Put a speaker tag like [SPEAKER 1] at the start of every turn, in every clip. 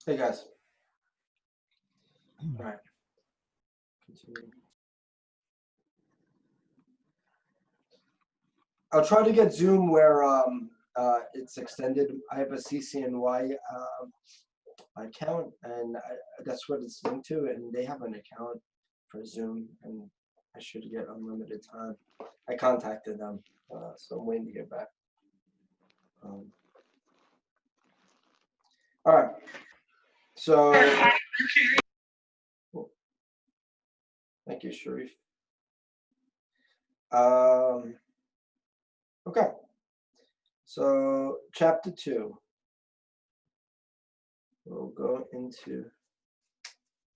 [SPEAKER 1] Hey guys. All right. Continue. I'll try to get Zoom where it's extended. I have a CCNY account, and that's what it's linked to, and they have an account for Zoom, and I should get unlimited time. I contacted them, so I'm waiting to get back. All right. So, thank you, Sharif. Okay. So, chapter 2. We'll go into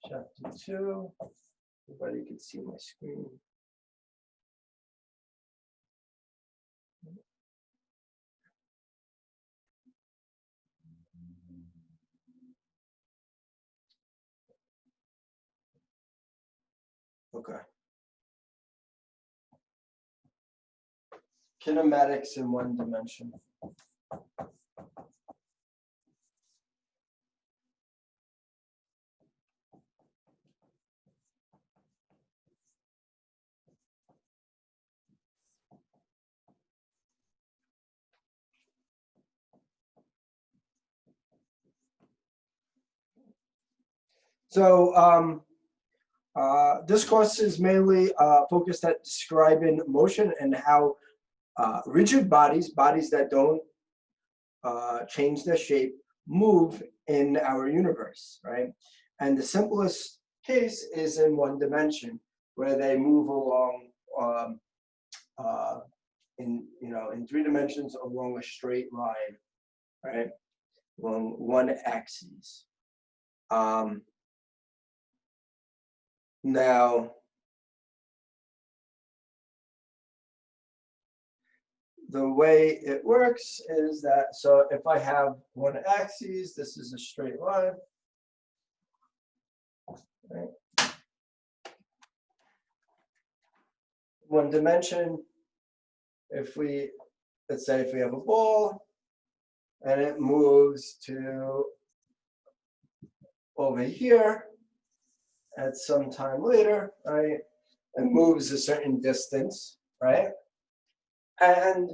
[SPEAKER 1] chapter 2. Everybody can see my screen. Okay. Kinematics in one dimension. So this course is mainly focused at describing motion and how rigid bodies that don't change their shape, move in our universe, right? And the simplest case is in one dimension, where they move along in 3 dimensions along a straight line, right? Along one axis. Now, the way it works is that, so if I have one axis, this is a straight line, right? One dimension, let's say if we have a ball and it moves to over here at some time later, right? It moves a certain distance, right? And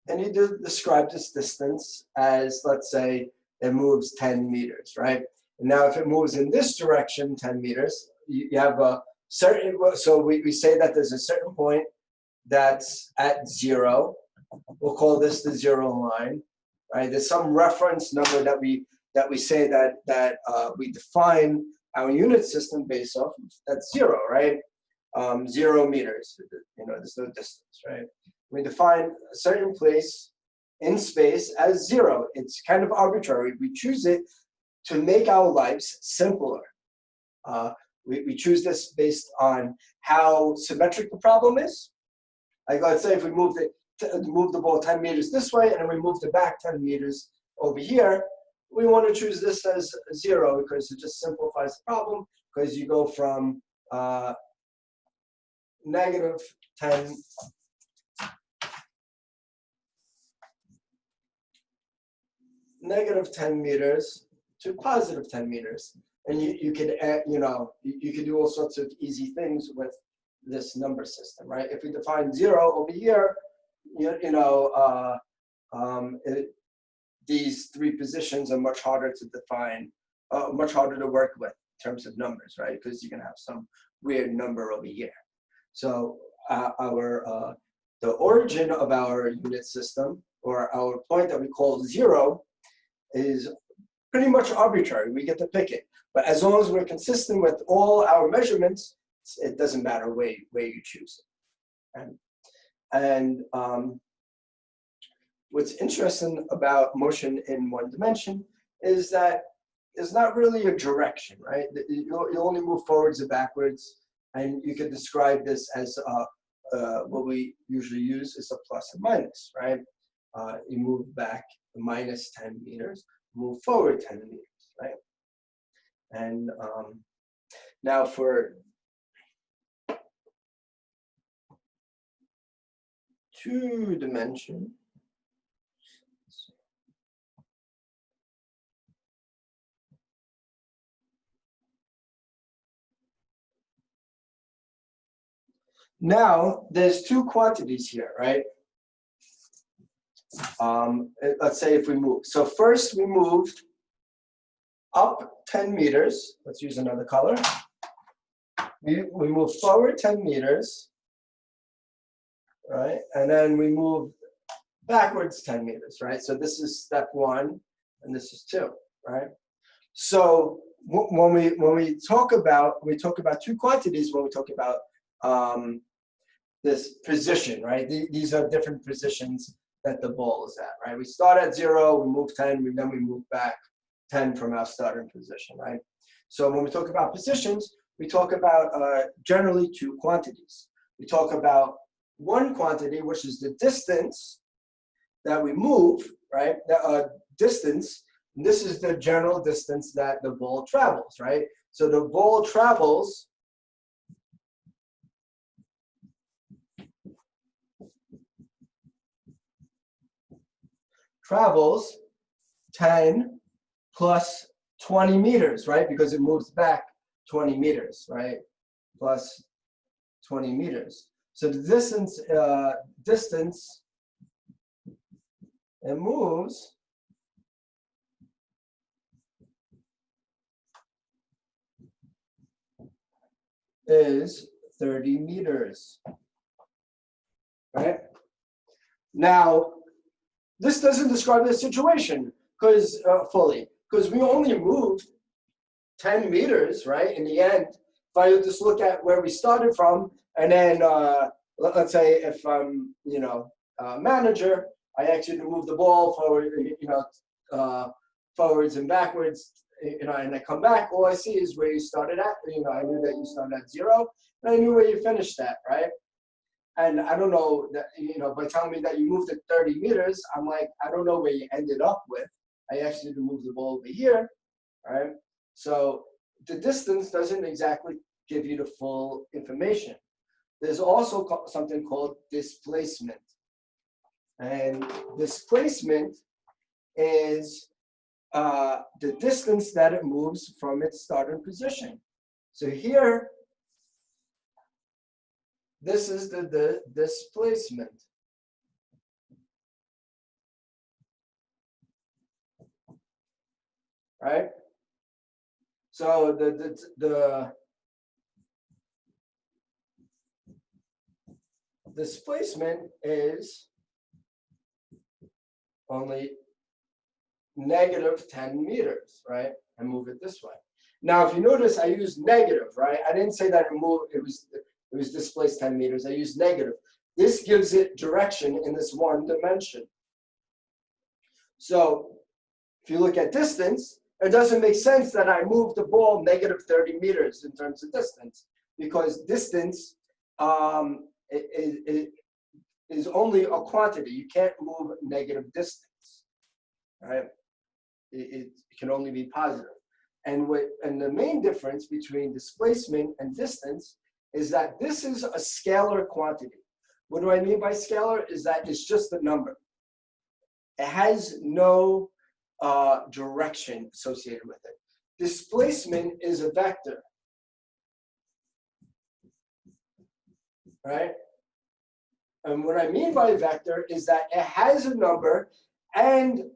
[SPEAKER 1] you describe this distance as, let's say, it moves 10 meters, right? And now if it moves in this direction, 10 meters, you have a certain, so we say that there's a certain point that's at 0. We'll call this the 0 line, right? There's some reference number that we say that we define our unit system based off. That's 0, right? 0 meters. There's no distance, right? We define a certain place in space as 0. It's kind of arbitrary. We choose it to make our lives simpler. We choose this based on how symmetric the problem is. Like, let's say if we move the ball 10 meters this way, and then we moved it back 10 meters over here, we want to choose this as 0 because it just simplifies the problem, because you go from negative 10 meters to positive 10 meters. And you could you could do all sorts of easy things with this number system, right? If we define 0 over here, these 3 positions are much harder to define, much harder to work with in terms of numbers, right? Because you can have some weird number over here. So the origin of our unit system, or our point that we call 0, is pretty much arbitrary. We get to pick it. But as long as we're consistent with all our measurements, it doesn't matter where you choose it. And what's interesting about motion in one dimension is that there's not really a direction, right? You only move forwards and backwards, and you could describe this as what we usually use is a plus and minus, right? You move back minus 10 meters, move forward 10 meters, right? And now for 2 dimension, Now, there's two quantities here, right? Let's say if we move. So first we moved up 10 meters. Let's use another color. We move forward 10 meters, right? And then we move backwards 10 meters, right? So this is step one, and this is two, right? So when we talk about two quantities when we talk about this position, right? These are different positions that the ball is at, right? We start at 0, we move 10, then we move back 10 from our starting position, right? So when we talk about positions, we talk about generally two quantities. We talk about one quantity, which is the distance that we move, right? The distance, and this is the general distance that the ball travels, right? So the ball travels travels 10 plus 20 meters, right? Because it moves back 20 meters, right? Plus 20 meters. So the distance it moves is 30 meters, right? Now, this doesn't describe the situation fully, because we only moved 10 meters, right? In the end, if I just look at where we started from, and then let's say if I'm, manager, I actually move the ball forward, forwards and backwards, and I come back. All I see is where you started at. I knew that you started at 0, and I knew where you finished at, right? And I don't know that, by telling me that you moved it 30 meters, I'm like, I don't know where you ended up with. I actually moved the ball over here, right? So the distance doesn't exactly give you the full information. There's also something called displacement. And displacement is the distance that it moves from its starting position. So here, this is the displacement. Right? So the displacement is only negative 10 meters, right? And move it this way. Now, if you notice, I used negative, right? I didn't say that it was displaced 10 meters. I used negative. This gives it direction in this one dimension. So if you look at distance, it doesn't make sense that I move the ball negative 30 meters in terms of distance, because distance is only a quantity. You can't move negative distance, right? It can only be positive. And the main difference between displacement and distance is that this is a scalar quantity. What do I mean by scalar? Is that it's just a number. It has no direction associated with it. Displacement is a vector, right? And what I mean by a vector is that it has a number and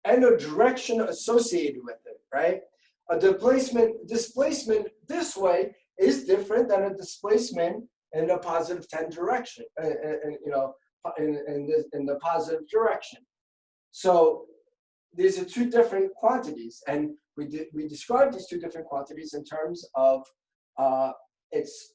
[SPEAKER 1] a direction associated with it, right? A displacement this way is different than a displacement in a positive 10 direction, in the positive direction. So these are two different quantities, and we describe these two different quantities in terms of its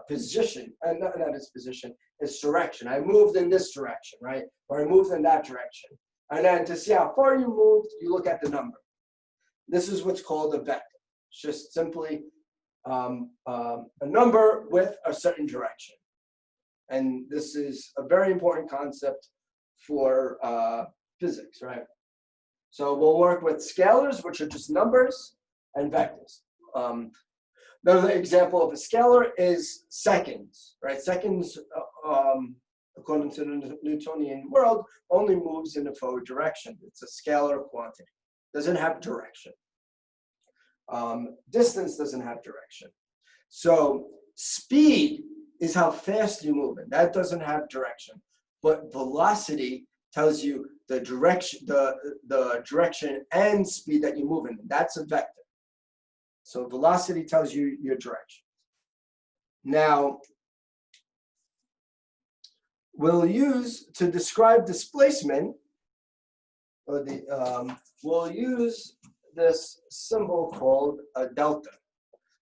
[SPEAKER 1] position, and not its position, its direction. I moved in this direction, right? Or I moved in that direction. And then to see how far you moved, you look at the number. This is what's called a vector. It's just simply a number with a certain direction. And this is a very important concept for physics, right? So we'll work with scalars, which are just numbers, and vectors. Another example of a scalar is seconds, right? Seconds, according to the Newtonian world, only moves in the forward direction. It's a scalar quantity. Doesn't have direction. Distance doesn't have direction. So speed is how fast you move, and that doesn't have direction. But velocity tells you the direction and speed that you move in. That's a vector. So velocity tells you your direction. Now, we'll use to describe displacement, or we'll use this symbol called a delta.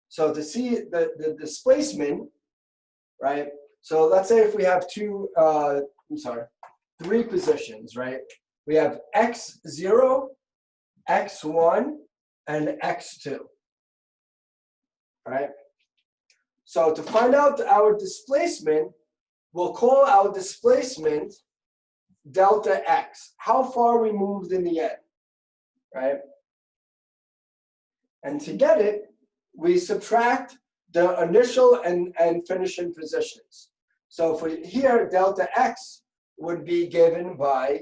[SPEAKER 1] So to see the displacement, right? So let's say if we have three positions, right? We have x0, x1, and x2, right? So to find out our displacement, we'll call our displacement delta x, how far we moved in the end, right? And to get it, we subtract the initial and finishing positions. So for here, delta x would be given by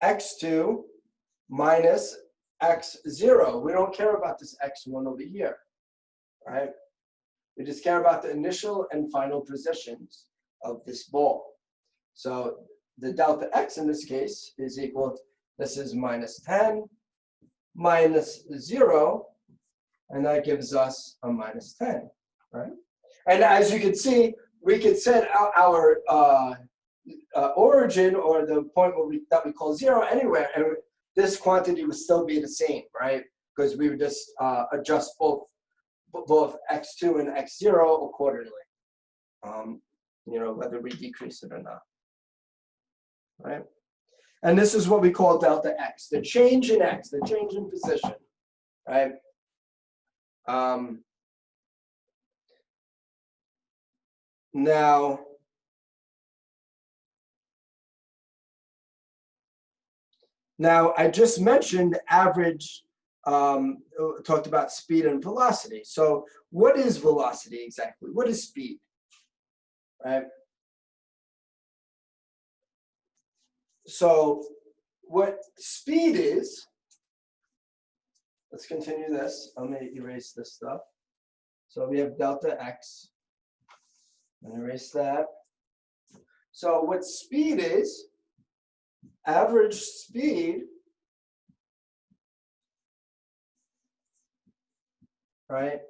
[SPEAKER 1] x2 minus x0. We don't care about this x1 over here, right? We just care about the initial and final positions of this ball. So the delta x in this case is equal, this is minus 10 minus 0, and that gives us a minus 10, right? And as you can see, we could set our origin, or the point that we call 0, anywhere, and this quantity would still be the same, right? Because we would just adjust both x2 and x0 accordingly, whether we decrease it or not, right? And this is what we call delta x, the change in x, the change in position, right? Now, I just mentioned average, talked about speed and velocity. So what is velocity exactly? What is speed, right? So what speed is, let's continue this. I'm going to erase this stuff. So we have delta x. And erase that. So what speed is, average speed, right,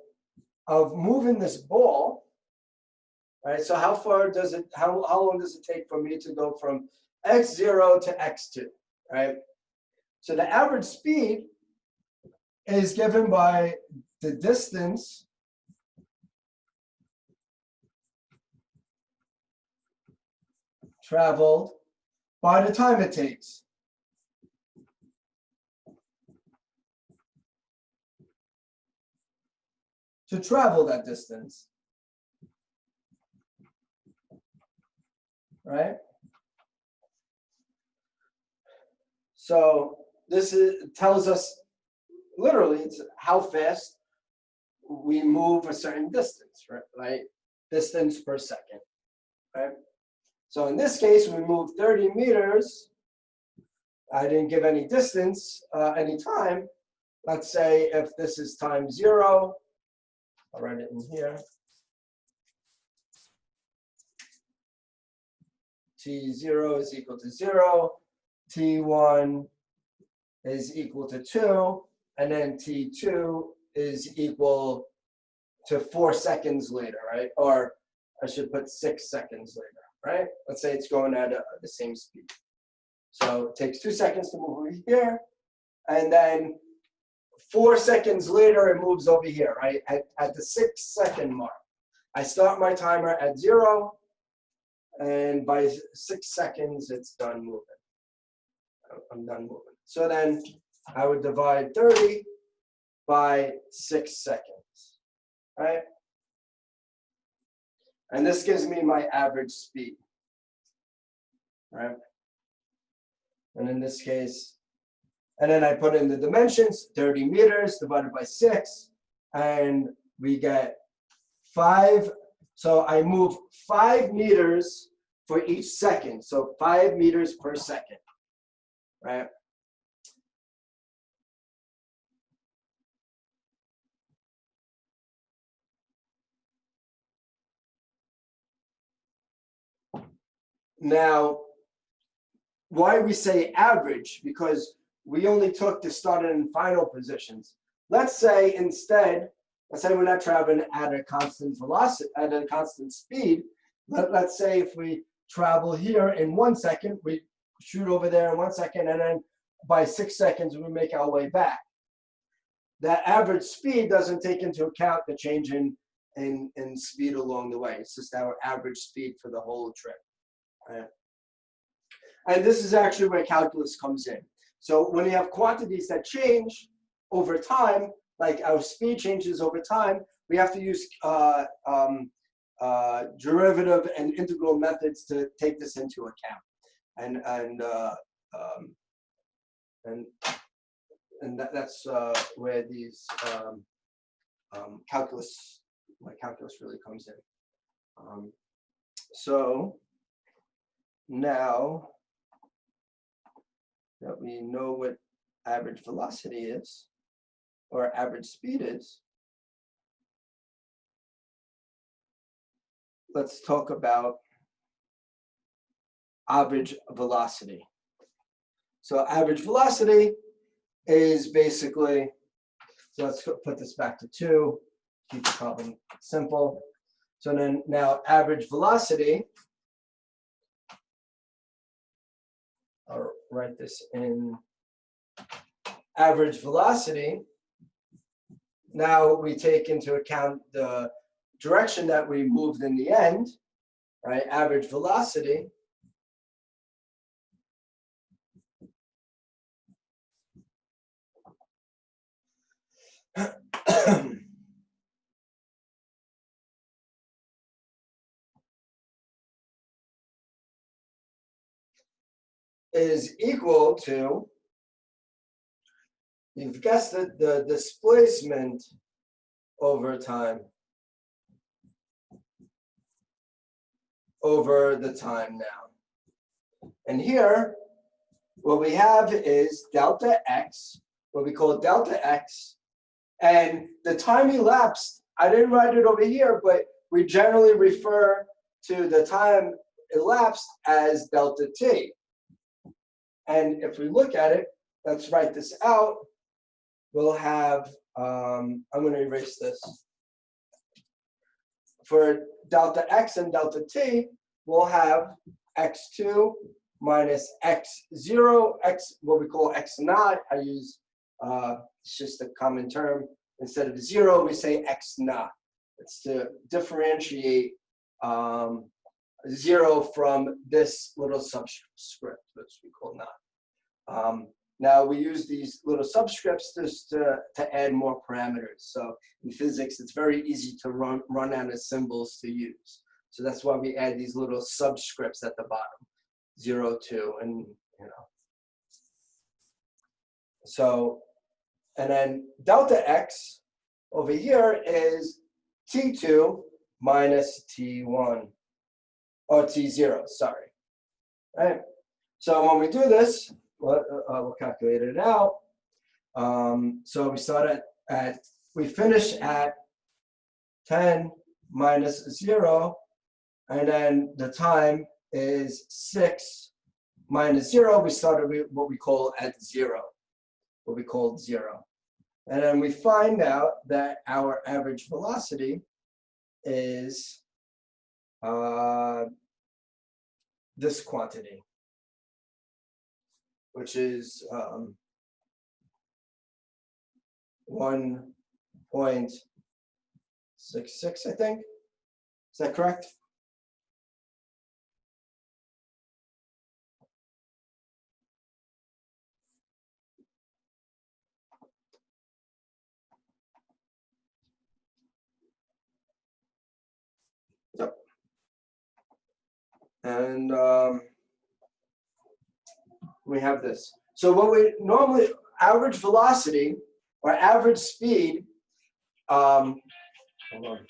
[SPEAKER 1] of moving this ball, right? So how long does it take for me to go from x0 to x2, right? So the average speed is given by the distance traveled by the time it takes. To travel that distance, right? So this tells us, literally, it's how fast we move a certain distance, right? Distance per second, right? So in this case, we moved 30 meters. I didn't give any distance, any time. Let's say if this is time 0, I'll write it in here. T0 is equal to 0. T1 is equal to 2. And then T2 is equal to 4 seconds later, right? Or I should put 6 seconds later, right? Let's say it's going at the same speed. So it takes 2 seconds to move over here. And then 4 seconds later, it moves over here, right? At the 6-second mark. I start my timer at 0. And by 6 seconds, it's done moving. I'm done moving. So then I would divide 30 by 6 seconds, right? And this gives me my average speed, right? And in this case, and then I put in the dimensions, 30 meters divided by 6, and we get 5. So I move 5 meters for each second. So 5 meters per second, right? Now, why we say average? Because we only took the starting and final positions. Let's say instead, let's say we're not traveling at a constant velocity, at a constant speed. Let's say if we travel here in 1 second, we shoot over there in 1 second, and then by 6 seconds, we make our way back. That average speed doesn't take into account the change in speed along the way. It's just our average speed for the whole trip. Right? And this is actually where calculus comes in. So when you have quantities that change over time, like our speed changes over time, we have to use derivative and integral methods to take this into account. And that's where these calculus really comes in. So now that we know what average velocity is, or average speed is, let's talk about average velocity. So average velocity is basically, so let's put this back to 2, keep the problem simple. So then now average velocity, I'll write this in average velocity. Now we take into account the direction that we moved in the end, right? Average velocity is equal to, you've guessed it, the displacement over time, over the time now. And here, what we have is delta x, what we call delta x, and the time elapsed, I didn't write it over here, but we generally refer to the time elapsed as delta t. And if we look at it, let's write this out. We'll have, I'm going to erase this. For delta x and delta t, we'll have x2 minus x0, x, what we call x naught. I use, it's just a common term. Instead of 0, we say x naught. It's to differentiate 0 from this little subscript, which we call naught. Now we use these little subscripts just to add more parameters. So in physics, it's very easy to run out of symbols to use. So that's why we add these little subscripts at the bottom, 0, 2, and you know. So, and then delta x over here is t2 minus t1, or t0, sorry. Right? So when we do this, we'll calculate it out. So we start we finish at 10 minus 0, and then the time is 6 minus 0. We started with what we call at 0, what we called 0. And then we find out that our average velocity is this quantity, which is 1.66, I think. Is that correct? Yep. And we have this. So what we normally, average velocity or average speed, hold on.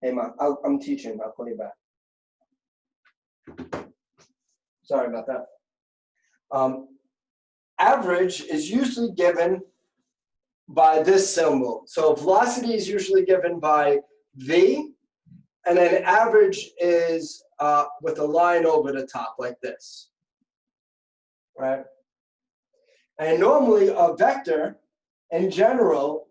[SPEAKER 1] Hey, Ma, I'm teaching. I'll call you back. Sorry about that. Average is usually given by this symbol. So velocity is usually given by v, And then average is with a line over the top like this, right? And normally a vector, in general,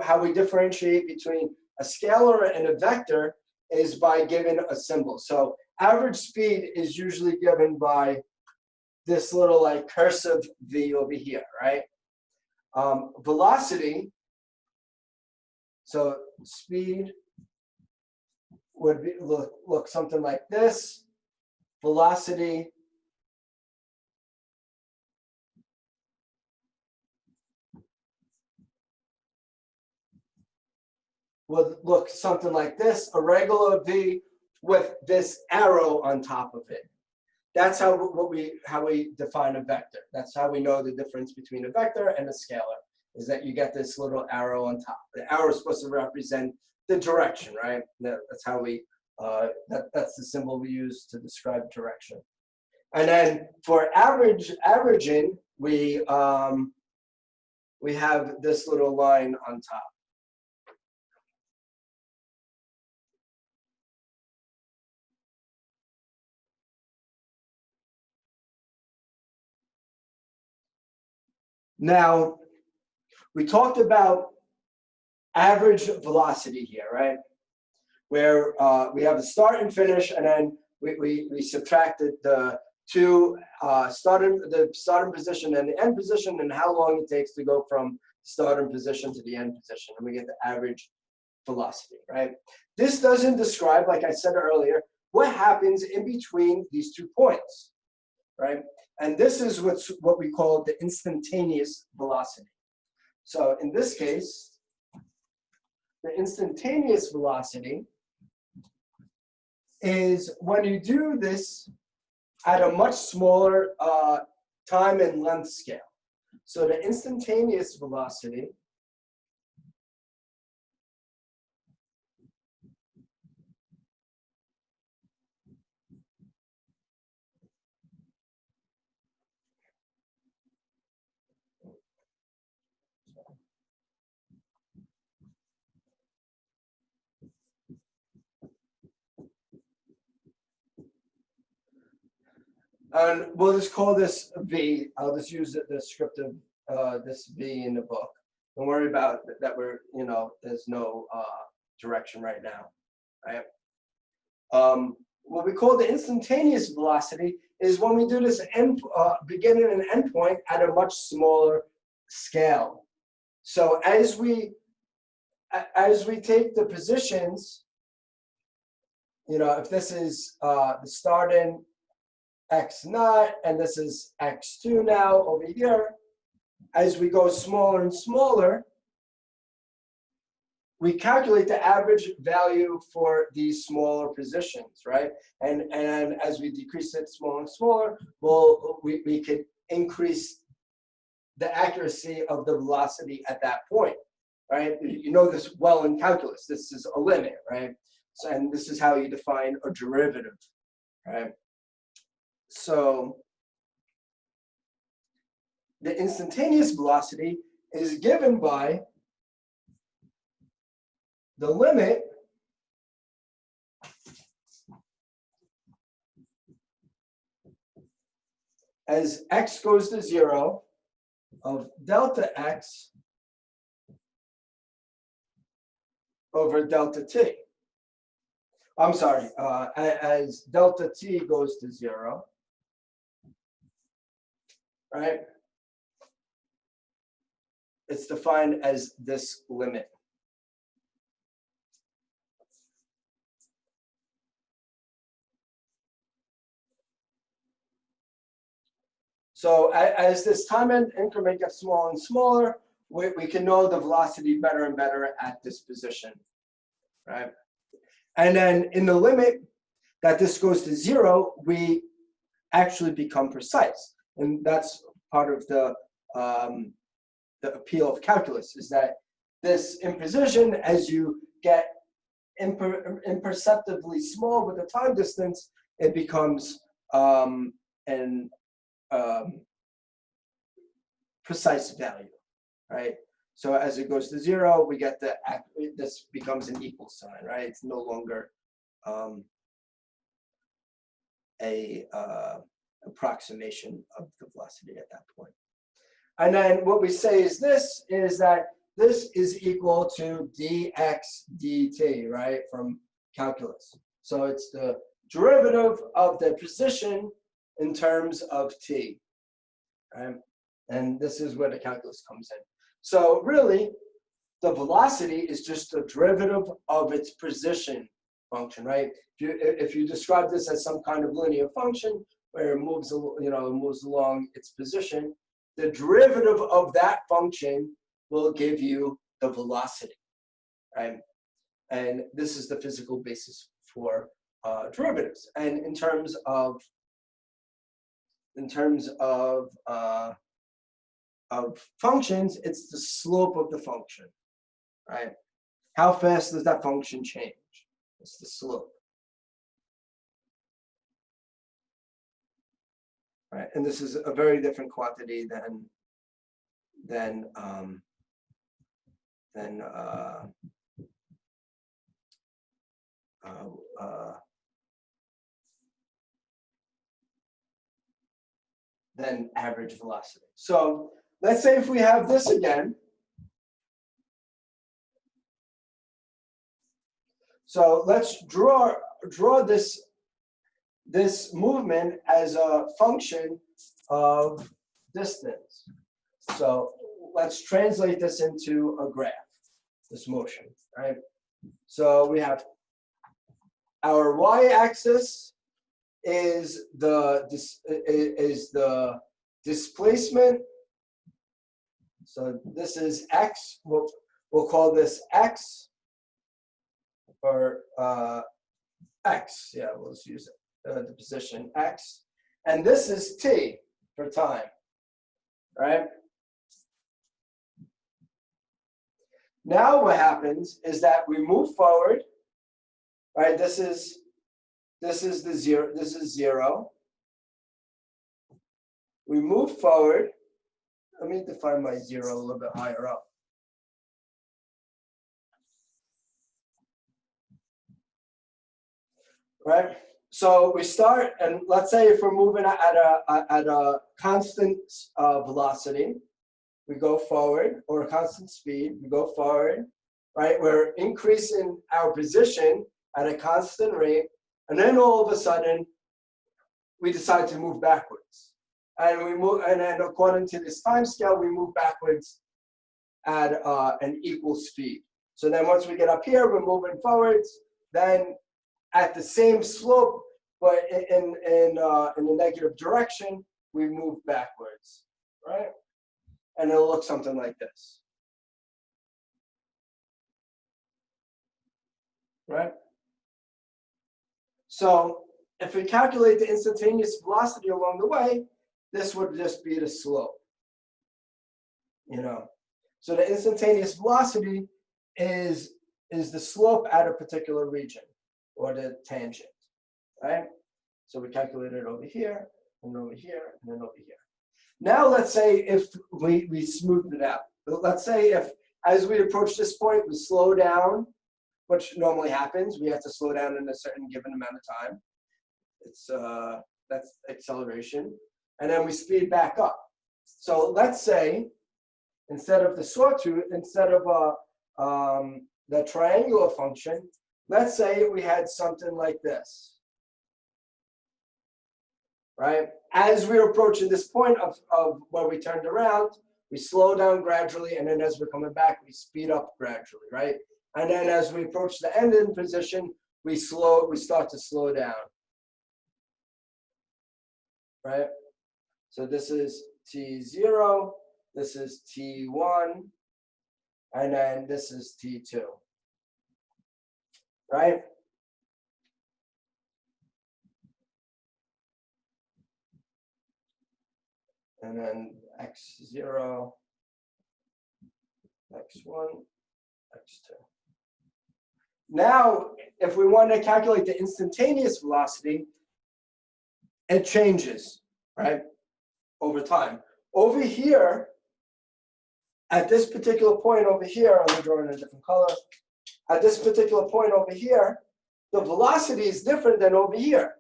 [SPEAKER 1] how we differentiate between a scalar and a vector is by giving a symbol. So average speed is usually given by this little like cursive v over here, right? Velocity, so speed would be, look something like this. Velocity would look something like this, a regular V with this arrow on top of it. That's how we define a vector. That's how we know the difference between a vector and a scalar, is that you get this little arrow on top. The arrow is supposed to represent the direction, right? That's how we, that's the symbol we use to describe direction. And then for averaging, we have this little line on top. Now, we talked about average velocity here, right? Where we have the start and finish, and then we subtracted the two starting position and the end position, and how long it takes to go from starting position to the end position, and we get the average velocity, right? This doesn't describe, like I said earlier, what happens in between these 2 points, right? And this is what we call the instantaneous velocity. So in this case, the instantaneous velocity is when you do this at a much smaller time and length scale. So the instantaneous velocity and we'll just call this V. I'll just use the descriptive, this V in the book. Don't worry about that. There's no direction right now, right? What we call the instantaneous velocity is when we do this beginning and end point at a much smaller scale. So as we take the positions, if this is the starting x0 and this is x2 now over here, as we go smaller and smaller, we calculate the average value for these smaller positions, right? And as we decrease it smaller and smaller, we could increase the accuracy of the velocity at that point, right? You know this well in calculus. This is a limit, right? So, and this is how you define a derivative, right? So the instantaneous velocity is given by the limit as x goes to 0 of delta x over delta t. I'm sorry, as delta t goes to 0, right? It's defined as this limit. So as this time increment gets smaller and smaller, we can know the velocity better and better at this position, right? And then in the limit that this goes to 0, we actually become precise. And that's part of the appeal of calculus, is that this imprecision, as you get imperceptibly small with the time distance, it becomes an precise value, right? So as it goes to 0, we get this becomes an equal sign, right? It's no longer a approximation of the velocity at that point. And then what we say is that this is equal to dx dt, right, from calculus. So it's the derivative of the position in terms of t, right? And this is where the calculus comes in. So really, the velocity is just the derivative of its position function, right? If you describe this as some kind of linear function where it moves, moves along its position, the derivative of that function will give you the velocity, right? And this is the physical basis for derivatives. And in terms of functions, it's the slope of the function, right? How fast does that function change? It's the slope, right? And this is a very different quantity than average velocity. So let's say if we have this again. So let's draw this movement as a function of distance. So let's translate this into a graph, this motion, right? So we have our y-axis is the displacement. So this is x. We'll call this x, or x. Yeah, we'll just use it, the position x. And this is t for time, right? Now what happens is that we move forward, right? This is the zero. This is 0. We move forward. Let me define my 0 a little bit higher up. Right. So we start, and let's say if we're moving at a constant velocity, we go forward, or a constant speed, we go forward, right? We're increasing our position at a constant rate, and then all of a sudden, we decide to move backwards. And we move, and then according to this time scale, we move backwards at an equal speed. So then once we get up here, we're moving forwards, then at the same slope, but in the negative direction, we move backwards, right? And it'll look something like this, right? So if we calculate the instantaneous velocity along the way, this would just be the slope, So the instantaneous velocity is the slope at a particular region, or the tangent, right? So we calculate it over here, and over here, and then over here. Now let's say if we smooth it out. Let's say if, as we approach this point, we slow down, which normally happens. We have to slow down in a certain given amount of time. It's that's acceleration. And then we speed back up. So let's say instead of the sawtooth, instead of the triangular function, let's say we had something like this, right? As we're approaching this point of where we turned around, we slow down gradually, and then as we're coming back, we speed up gradually, right? And then as we approach the ending position, we start to slow down, right? So this is T0, this is T1, and then this is T2, right? And then x0, x1, x2. Now, if we want to calculate the instantaneous velocity, it changes, right, over time. Over here, at this particular point over here, I'm drawing a different color. At this particular point over here, the velocity is different than over here,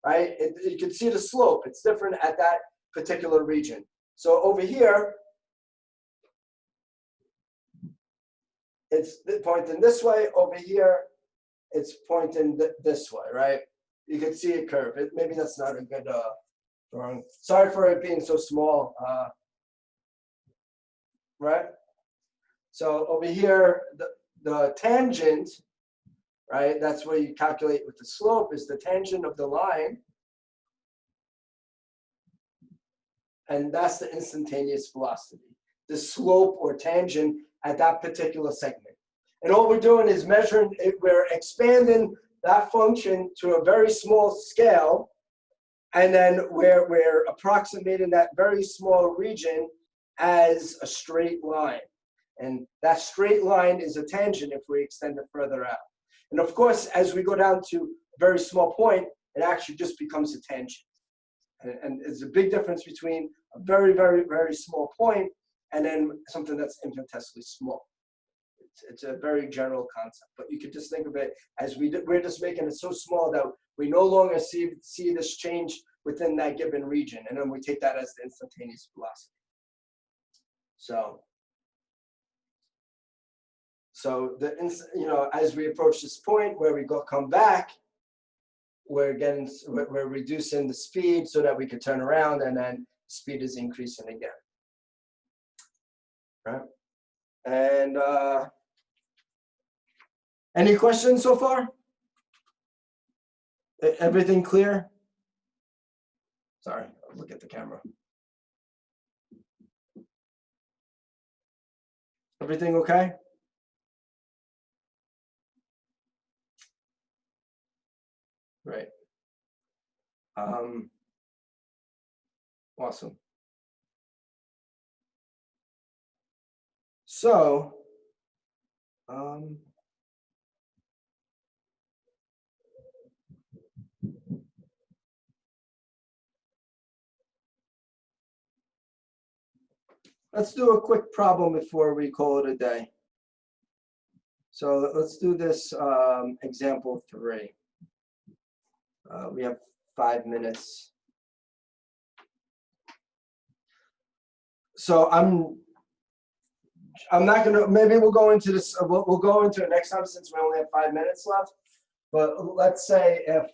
[SPEAKER 1] right? You can see the slope. It's different at that particular region. So over here, it's pointing this way. Over here, it's pointing this way, right? You can see a curve. Maybe that's not a good drawing. Sorry for it being so small, right? So over here, the tangent, right? That's where you calculate with the slope, is the tangent of the line. And that's the instantaneous velocity, the slope or tangent at that particular segment. And all we're doing is measuring it, we're expanding that function to a very small scale, and then we're approximating that very small region as a straight line. And that straight line is a tangent if we extend it further out. And of course, as we go down to a very small point, it actually just becomes a tangent. And there's a big difference between a very, very, very small point and then something that's infinitesimally small. It's a very general concept, but you could just think of it as we're just making it so small that we no longer see this change within that given region, and then we take that as the instantaneous velocity. So as we approach this point where we come back, we're reducing the speed so that we could turn around, and then speed is increasing again, right? And any questions so far? Everything clear? Sorry, I'll look at the camera. Everything okay? Right. Awesome. So, let's do a quick problem before we call it a day. So let's do this example 3. We have 5 minutes. So I'm not gonna. Maybe we'll go into this. We'll go into it next time since we only have 5 minutes left. But let's say if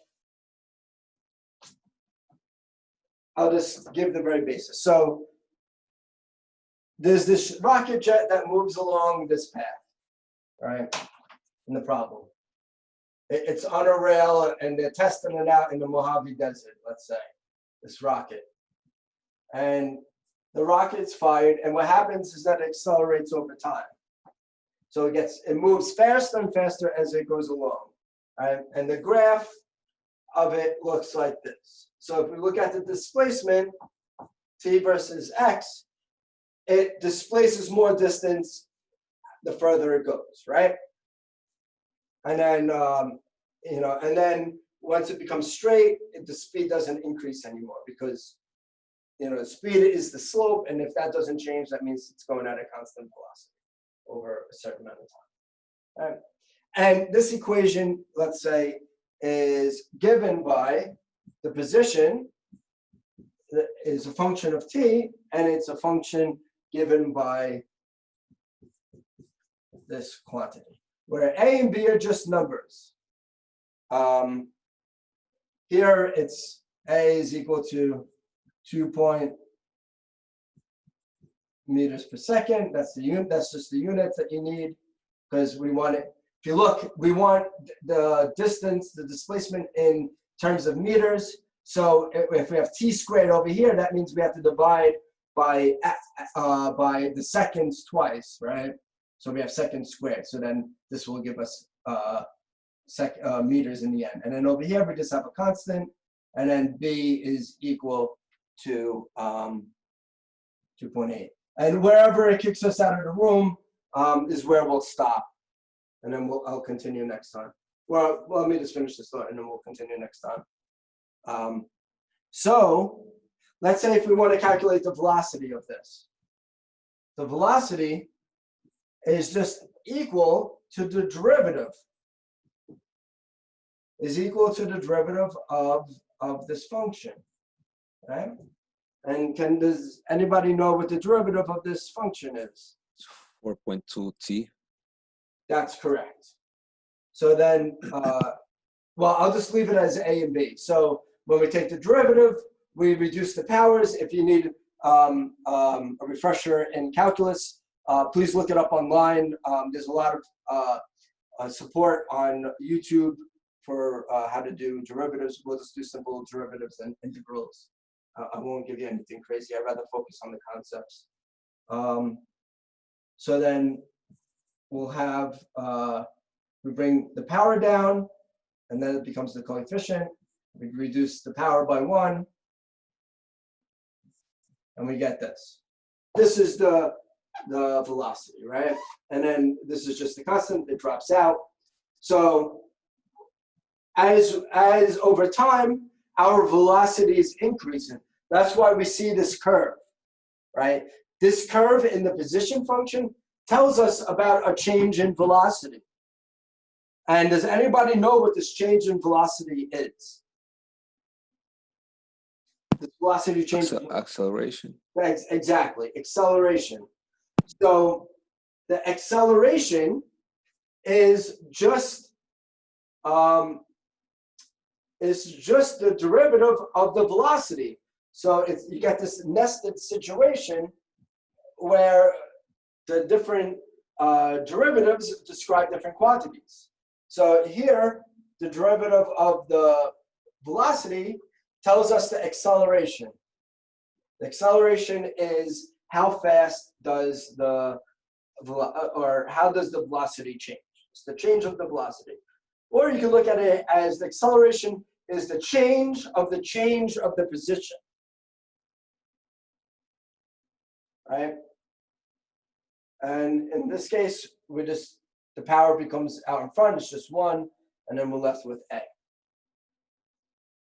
[SPEAKER 1] I'll just give the very basics. So there's this rocket jet that moves along this path, right? In the problem, it's on a rail, and they're testing it out in the Mojave Desert. Let's say this rocket, and the rocket's fired, and what happens is that it accelerates over time. So it moves faster and faster as it goes along, right? And the graph of it looks like this. So if we look at the displacement, t versus x, it displaces more distance the further it goes, right? And then, and then once it becomes straight, the speed doesn't increase anymore because, the speed is the slope, and if that doesn't change, that means it's going at a constant velocity over a certain amount of time. Right? And this equation, let's say, is given by the position that is a function of t, and it's a function given by this quantity, where a and b are just numbers. Here it's a is equal to 2 meters per second. That's the unit. That's just the units that you need, because we want it. If you look, we want the distance, the displacement in terms of meters. So if we have t squared over here, that means we have to divide by the seconds twice, right? So we have seconds squared. So then this will give us meters in the end. And then over here we just have a constant, and then b is equal to 2.8. And wherever it kicks us out of the room is where we'll stop. And then I'll continue next time. Well, let me just finish this thought, and then we'll continue next time. So let's say if we want to calculate the velocity of this. the velocity is just equal to the derivative. Is equal to the derivative of this function, right? And does anybody know what the derivative of this function is?
[SPEAKER 2] 4.2t.
[SPEAKER 1] That's correct. So then, well, I'll just leave it as A and B. So when we take the derivative, we reduce the powers. If you need a refresher in calculus, please look it up online. There's a lot of support on YouTube for how to do derivatives. We'll just do simple derivatives and integrals. I won't give you anything crazy. I'd rather focus on the concepts. So then we'll have, we bring the power down, and then it becomes the coefficient. We reduce the power by 1, and we get this. This is the velocity, right? And then this is just the constant, it drops out. So as over time, our velocity is increasing. That's why we see this curve, right? This curve in the position function tells us about a change in velocity. And does anybody know what this change in velocity is? This velocity change.
[SPEAKER 2] Acceleration.
[SPEAKER 1] Exactly, acceleration. So the acceleration is just the derivative of the velocity. So you get this nested situation where the different derivatives describe different quantities. So here, the derivative of the velocity tells us the acceleration. The acceleration is how fast does how does the velocity change? It's the change of the velocity. Or you can look at it as the acceleration is the change of the position. Right? And in this case, the power becomes out in front, it's just 1, and then we're left with A.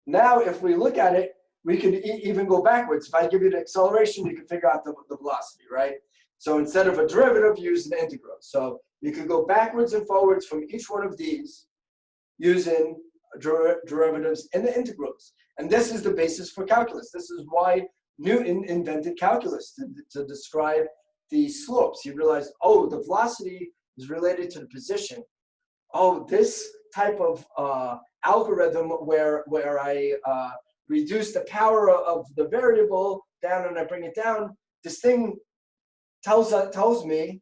[SPEAKER 1] Now, if we look at it, we can even go backwards. If I give you the acceleration, you can figure out the velocity, right? So instead of a derivative, use an integral. So you could go backwards and forwards from each one of these using derivatives and the integrals. And this is the basis for calculus. This is why Newton invented calculus, to describe the slopes. He realized, oh, the velocity is related to the position. Oh, this type of algorithm where I reduce the power of the variable down and I bring it down, this thing tells me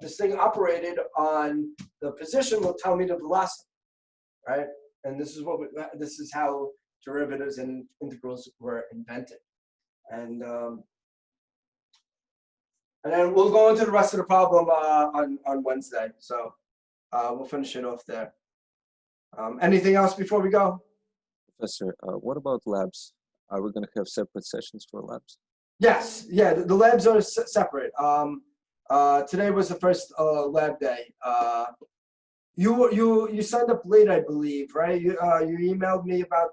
[SPEAKER 1] this thing operated on the position will tell me the velocity, right? And this is how derivatives and integrals were invented. And then we'll go into the rest of the problem on Wednesday. So we'll finish it off there. Anything else before we go?
[SPEAKER 2] Professor, what about labs? Are we going to have separate sessions for labs?
[SPEAKER 1] Yes, yeah, the labs are separate. Today was the first lab day. You signed up late, I believe, right? You emailed me about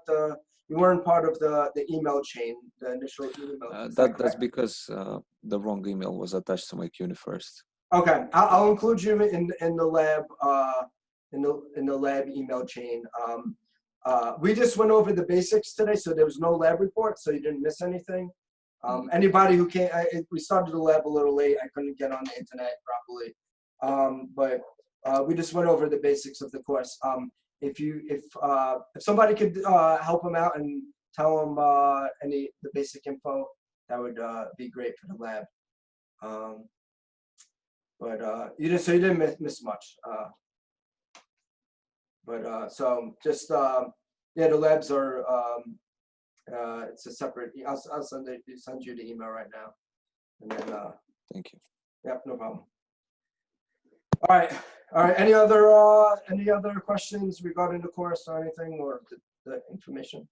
[SPEAKER 1] you weren't part of the email chain, the initial email.
[SPEAKER 2] That's because the wrong email was attached to my CUNY first.
[SPEAKER 1] Okay, I'll include you in the lab in the lab email chain. We just went over the basics today, so there was no lab report, so you didn't miss anything. Anybody who can't, we started the lab a little late. I couldn't get on the internet properly, but we just went over the basics of the course. If somebody could help them out and tell them the basic info, that would be great for the lab. But you didn't miss much. So just yeah, the labs are it's a separate. I'll send you the email right now, and then
[SPEAKER 2] thank you.
[SPEAKER 1] Yep, no problem. All right. Any other questions regarding the course or anything, or the information?